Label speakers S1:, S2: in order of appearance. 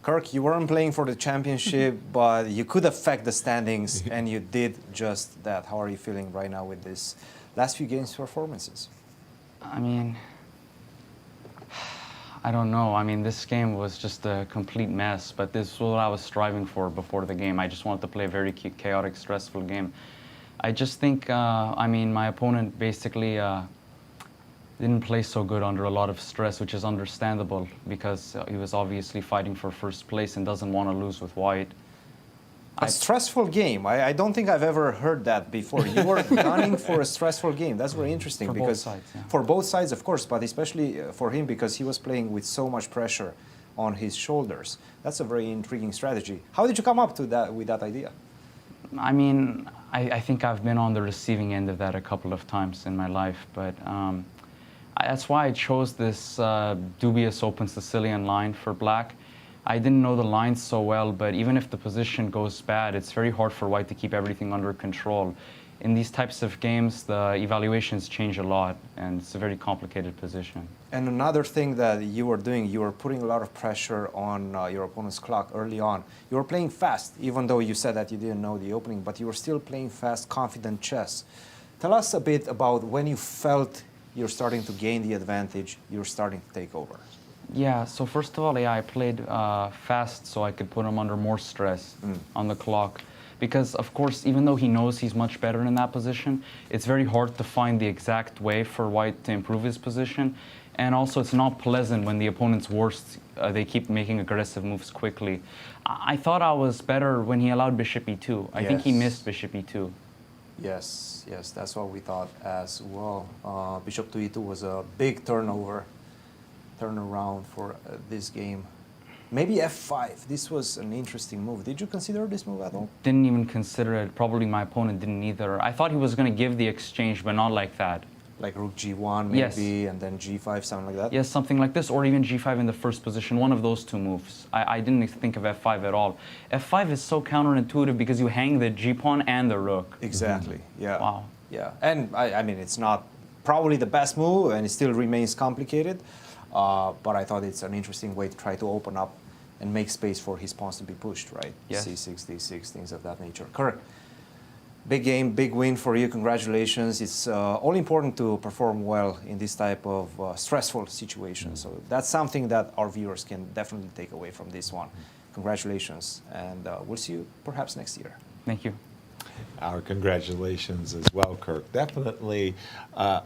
S1: Kirk, you weren't playing for the championship, but you could affect the standings, and you did just that. How are you feeling right now with this last few games performances?
S2: I mean, I don't know. I mean, this game was just a complete mess, but this is what I was striving for before the game. I just wanted to play a very chaotic, stressful game. I just think, I mean, my opponent basically didn't play so good under a lot of stress, which is understandable because he was obviously fighting for first place and doesn't want to lose with white.
S1: A stressful game. I don't think I've ever heard that before. You were gunning for a stressful game. That's very interesting.
S2: For
S1: because
S2: both sides, yeah.
S1: For both sides, of course, but especially for him because he was playing with so much pressure on his shoulders. That's a very intriguing strategy. How did you come up to that with that idea?
S2: I mean, I think I've been on the receiving end of that a couple of times in my life, but that's why I chose this dubious open Sicilian line for black. I didn't know the lines so well, but even if the position goes bad, it's very hard for white to keep everything under control. In these types of games, the evaluations change a lot, and it's a very complicated position.
S1: And another thing that you were doing, you were putting a lot of pressure on your opponent's clock early on. You were playing fast, even though you said that you didn't know the opening, but you were still playing fast, confident chess. Tell us a bit about when you felt you're starting to gain the advantage, you're starting to take over.
S2: Yeah, so first of all, yeah, I played fast so I could put him under more stress on the clock. Because, of course, even though he knows he's much better in that position, it's very hard to find the exact way for white to improve his position. And also, it's not pleasant when the opponent's worst, they keep making aggressive moves quickly. I thought I was better when he allowed bishop e2. I think he missed bishop e2.
S1: Yes, that's what we thought as well. Bishop to e2 was a big turnaround for this game. Maybe f5. This was an interesting move. Did you consider this move at all?
S2: Didn't even consider it. Probably my opponent didn't either. I thought he was going to give the exchange, but not like that.
S1: Like rook g1 maybe,
S2: Yes.
S1: and then g5, something like that?
S2: Yes, something like this, or even g5 in the first position, one of those two moves. I didn't think of f5 at all. f5 is so counterintuitive because you hang the g-pawn and the rook.
S1: Exactly, yeah.
S2: Wow.
S1: Yeah, and I mean, it's not probably the best move, and it still remains complicated, but I thought it's an interesting way to try to open up and make space for his pawns to be pushed, right?
S2: Yes.
S1: c6, d6, things of that nature. Kirk, big game, big win for you. Congratulations. It's all important to perform well in this type of stressful situation. So that's something that our viewers can definitely take away from this one. Congratulations, and we'll see you perhaps next year.
S2: Thank you.
S3: Our congratulations as well, Kirk. Definitely a